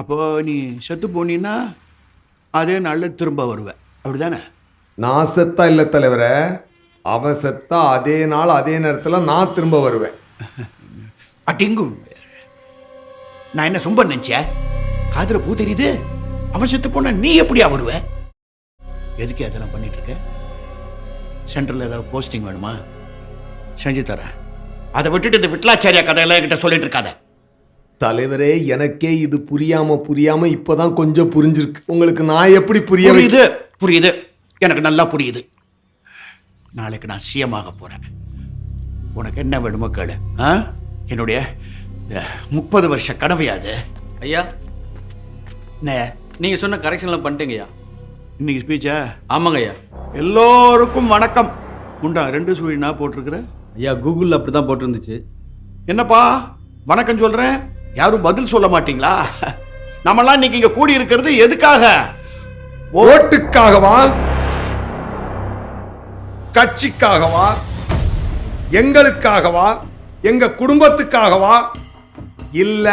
அப்போ நீ செத்து போனீன்னா அதே நாளில் திரும்ப வருவேன், அப்படிதானே? நான் செத்தா இல்லை தலைவரே, அவன் செத்தா அதே நாள் அதே நேரத்தில் நான் திரும்ப வருவேன். அட்டிங்கு நான் என்ன சும்ப நினைச்சேன்? காதுல பூ தெரியுது. அவன் செத்து போனா நீ எப்படியா வருவ? எதுக்கு அதெல்லாம் பண்ணிட்டு இருக்க? சென்ட்ரல் ஏதாவது போஸ்டிங் வேணுமா? செஞ்சு தரேன். அதை விட்டுட்டு இந்த விட்லாச்சாரியா கதையெல்லாம் என்கிட்ட சொல்லிட்டு இருக்காத. தலைவரே, எனக்கே இது புரியாம இப்பதான் கொஞ்சம் புரிஞ்சிருக்கு. உங்களுக்கு நான் எப்படி புரியுது, எனக்கு நல்லா புரியுது. நாளைக்கு நான் சிஎமாக போறேன். உனக்கு என்ன வேணுமோ கேளு. என்னுடைய 30 வருஷ கனவையாது. ஐயா, நீங்க சொன்ன கரெக்ஷன்லாம் பண்ணிட்டீங்க ஐயா. இன்னைக்கு ஸ்பீச்சா? ஆமாங்க ஐயா. எல்லோருக்கும் வணக்கம். முண்டா 2 சுழினா போட்டிருக்கிற? ஐயா, கூகுளில் அப்படி தான் போட்டிருந்துச்சு. என்னப்பா வணக்கம் சொல்றேன், யாரும் பதில் சொல்ல மாட்டீங்களா? நம்மெல்லாம் இன்னைக்கு இங்க கூடி இருக்கிறது எதுக்காக? ஓட்டுக்காகவா? கட்சிக்காகவா? எங்களுக்காகவா? எங்க குடும்பத்துக்காகவா? இல்ல,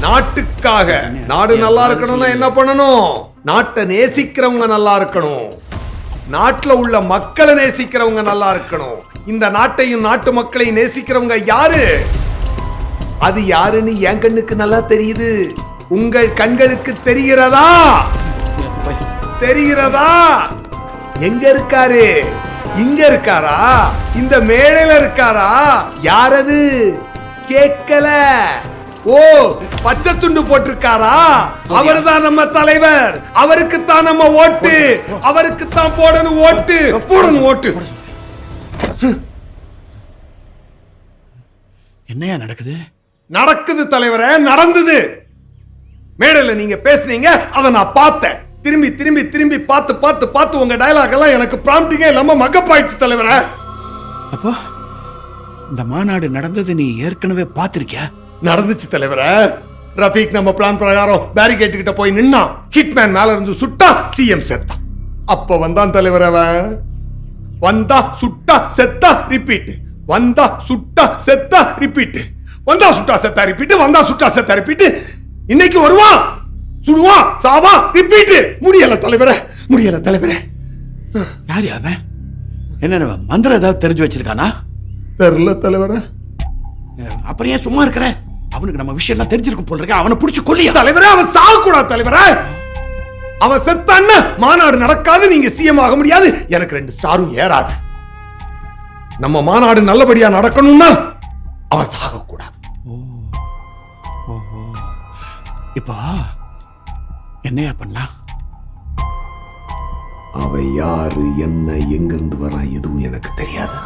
நாட்டுக்காக. நாடு நல்லா இருக்கணும்னா என்ன பண்ணணும்? நாட்டை நேசிக்கிறவங்க நல்லா இருக்கணும். நாட்டுல உள்ள மக்களை நேசிக்கிறவங்க நல்லா இருக்கணும். இந்த நாட்டையும் நாட்டு மக்களையும் நேசிக்கிறவங்க யாரு? அது யாருன்னு என் கண்ணுக்கு நல்லா தெரியுது. உங்கள் கண்களுக்கு தெரிகிறதா? தெரிகிறதா? எங்க இருக்காரு? இங்க இருக்காரா? இந்த மேடையில இருக்காரா? யாரது? கேட்கல. ஓ, பச்சை துண்டு போட்டிருக்காரா? அவர்தான் நம்ம தலைவர். அவருக்குத்தான் நம்ம ஓட்டு. அவருக்குத்தான் போடணும் ஓட்டு. போடணும் ஓட்டு. என்னையா நடக்குது? நடக்குது தலைவரே, நடந்தது. மேடையில நீங்க பேசுனீங்க, அதை நான் பார்த்தேன். திரும்பி திரும்பி திரும்பி பார்த்து உங்க டயலாக் எல்லாம் எனக்கு ப்ராம்ப்டிங்கே இல்லாம மக்கப் ஆயிடுச்சு தலைவரே. அப்போ இந்த மாநாடு நடந்தது நீ ஏற்கனவே பார்த்திருக்கியா? நடந்துச்சு தலைவரே. ரஃபீக் நம்ம பிளான் பிரகாரம் பேரிகேட் கிட்ட போய் நின்னா, ஹிட்மேன் மேல இருந்து சுட்டா, சிஎம் செத்தான். அப்ப வந்தான் தலைவர். அவன் வந்தா சுட்டா செத்தா ரிப்பீட், வந்தா சுட்டா செத்தா ரிப்பீட், வந்தா சுட்டா செத்தா ரிப்பீட், வந்தா சுட்டா செத்தா ரிப்பீட். இன்னைக்கு வருவான், சுடுவான், சாவா, ரிப்பீட். முடியல தலைவரே, முடியல தலைவரே. யாரு அவன்? என்ன மந்திரம் ஏதாவது தெரிஞ்சு வச்சிருக்கானா? தெரியல தலைவரே. அப்புறம் ஏன் சும்மா இருக்கிற? அவனுக்கு நம்ம விஷயம் எல்லாம் தெரிஞ்சிருக்கும் போல இருக்க. அவனை பிடிச்சு கொல்லியா? தலைவரே, அவன் சாக கூடாது தலைவரே. அவன் செத்தான்னு மாநாடு நடக்காது, நீங்க சிஎம் ஆக முடியாது, எனக்கு 2 ஸ்டாரும் ஏறாது. நம்ம மாநாடு நல்லபடியா நடக்கணும்னா அவன் சாக கூடாது. இப்போ என்னையா பண்ணலாம்? அவ யாரு, என்ன, எங்கிருந்து வரான், எதுவும் எனக்கு தெரியாது.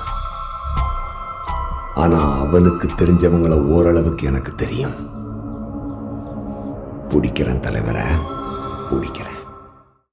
ஆனா அவனுக்கு தெரிஞ்சவங்கள ஓரளவுக்கு எனக்கு தெரியும். பிடிக்கிறேன் தலைவரை, பிடிக்கிறேன்.